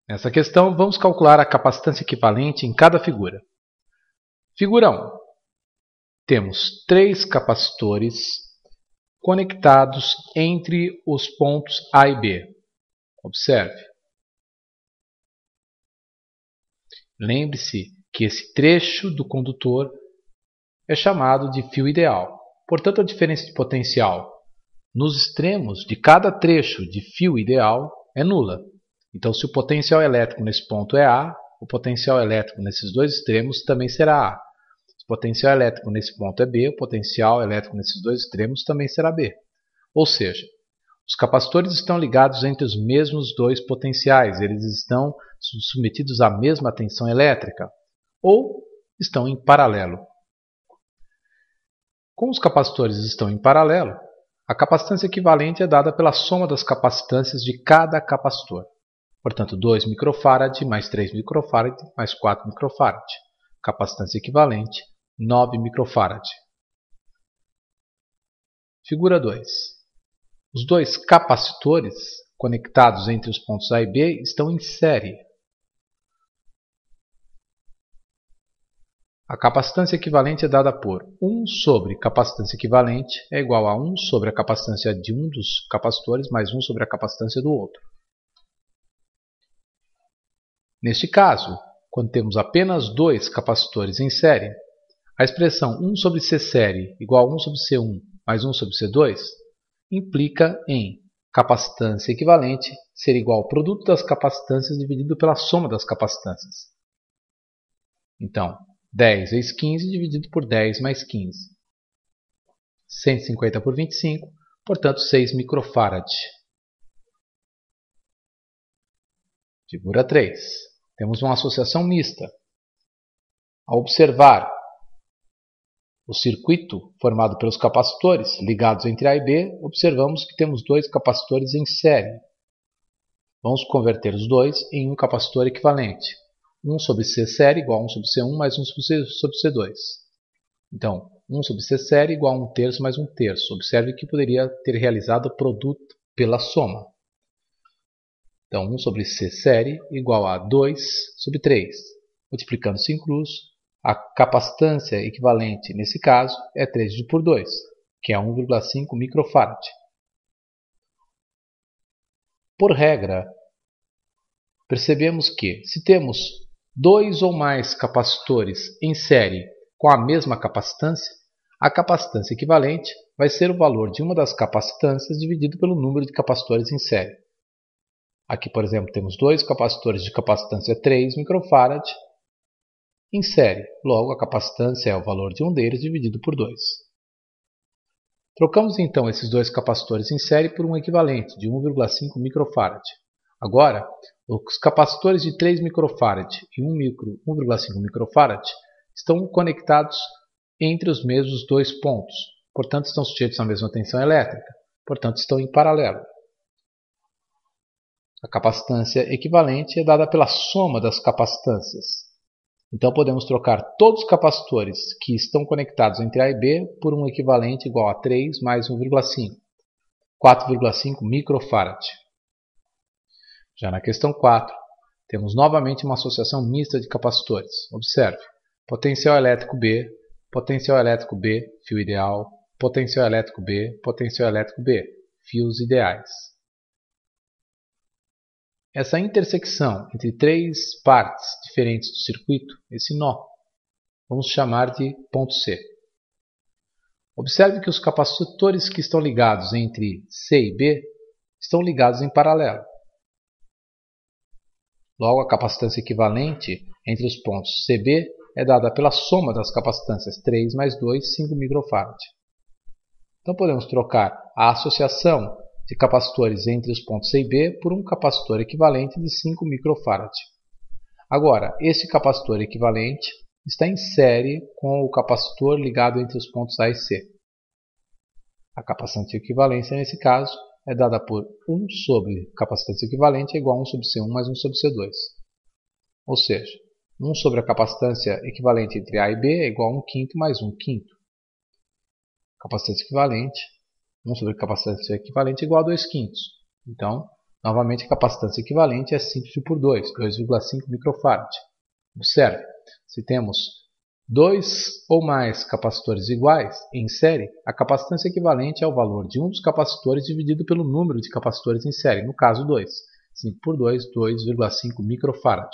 Nessa questão, vamos calcular a capacitância equivalente em cada figura. Figura 1. Temos 3 capacitores conectados entre os pontos A e B. Observe. Lembre-se que esse trecho do condutor é chamado de fio ideal. Portanto, a diferença de potencial nos extremos de cada trecho de fio ideal é nula. Então, se o potencial elétrico nesse ponto é A, o potencial elétrico nesses dois extremos também será A. Se o potencial elétrico nesse ponto é B, o potencial elétrico nesses dois extremos também será B. Ou seja, os capacitores estão ligados entre os mesmos dois potenciais, eles estão submetidos à mesma tensão elétrica, ou estão em paralelo. Como os capacitores estão em paralelo, a capacitância equivalente é dada pela soma das capacitâncias de cada capacitor. Portanto, 2 microfarad mais 3 microfarad mais 4 microfarad. Capacitância equivalente, 9 microfarad. Figura 2. Os dois capacitores conectados entre os pontos A e B estão em série. A capacitância equivalente é dada por 1 sobre capacitância equivalente é igual a 1 sobre a capacitância de um dos capacitores mais 1 sobre a capacitância do outro. Neste caso, quando temos apenas 2 capacitores em série, a expressão 1 sobre C série igual a 1 sobre C1 mais 1 sobre C2 implica em capacitância equivalente ser igual ao produto das capacitâncias dividido pela soma das capacitâncias. Então, 10 vezes 15 dividido por 10 mais 15. 150 por 25, portanto 6 microfarad. Figura 3. Temos uma associação mista. Ao observar o circuito formado pelos capacitores ligados entre A e B, observamos que temos 2 capacitores em série. Vamos converter os dois em um capacitor equivalente. 1 sobre C série igual a 1 sobre C1 mais 1 sobre C2. Então, 1 sobre C série igual a 1 terço mais 1 terço. Observe que poderia ter realizado o produto pela soma. Então, 1 sobre C série igual a 2 sobre 3. Multiplicando sem cruz, a capacitância equivalente, nesse caso, é 3 dividido por 2, que é 1,5 microfarad. Por regra, percebemos que, se temos 2 ou mais capacitores em série com a mesma capacitância, a capacitância equivalente vai ser o valor de uma das capacitâncias dividido pelo número de capacitores em série. Aqui, por exemplo, temos 2 capacitores de capacitância 3 microfarad em série. Logo, a capacitância é o valor de um deles dividido por 2. Trocamos então esses 2 capacitores em série por um equivalente de 1,5 microfarad. Agora, os capacitores de 3 microfarad e 1,5 microfarad estão conectados entre os mesmos 2 pontos. Portanto, estão sujeitos à mesma tensão elétrica. Portanto, estão em paralelo. A capacitância equivalente é dada pela soma das capacitâncias. Então, podemos trocar todos os capacitores que estão conectados entre A e B por um equivalente igual a 3 mais 1,5, 4,5 microfarad. Já na questão 4, temos novamente uma associação mista de capacitores. Observe, potencial elétrico B, fio ideal, potencial elétrico B, fios ideais. Essa intersecção entre 3 partes diferentes do circuito, esse nó, vamos chamar de ponto C. Observe que os capacitores que estão ligados entre C e B estão ligados em paralelo. Logo, a capacitância equivalente entre os pontos CB é dada pela soma das capacitâncias 3 mais 2, 5 microfarad. Então, podemos trocar a associação de capacitores entre os pontos C e B por um capacitor equivalente de 5 microfarad. Agora, esse capacitor equivalente está em série com o capacitor ligado entre os pontos A e C. A capacitância equivalência, nesse caso, é dada por 1 sobre capacitância equivalente é igual a 1 sobre C1 mais 1 sobre C2. Ou seja, 1 sobre a capacitância equivalente entre A e B é igual a 1 quinto mais 1 quinto. Capacitância equivalente, 1 sobre capacitância equivalente é igual a 2 quintos. Então, Novamente, a capacitância equivalente é simples por 2, 2,5 microfarad. Observe, se temos 2 ou mais capacitores iguais em série, a capacitância equivalente é o valor de um dos capacitores dividido pelo número de capacitores em série, no caso 2. 5 por 2, 2,5 microfarad.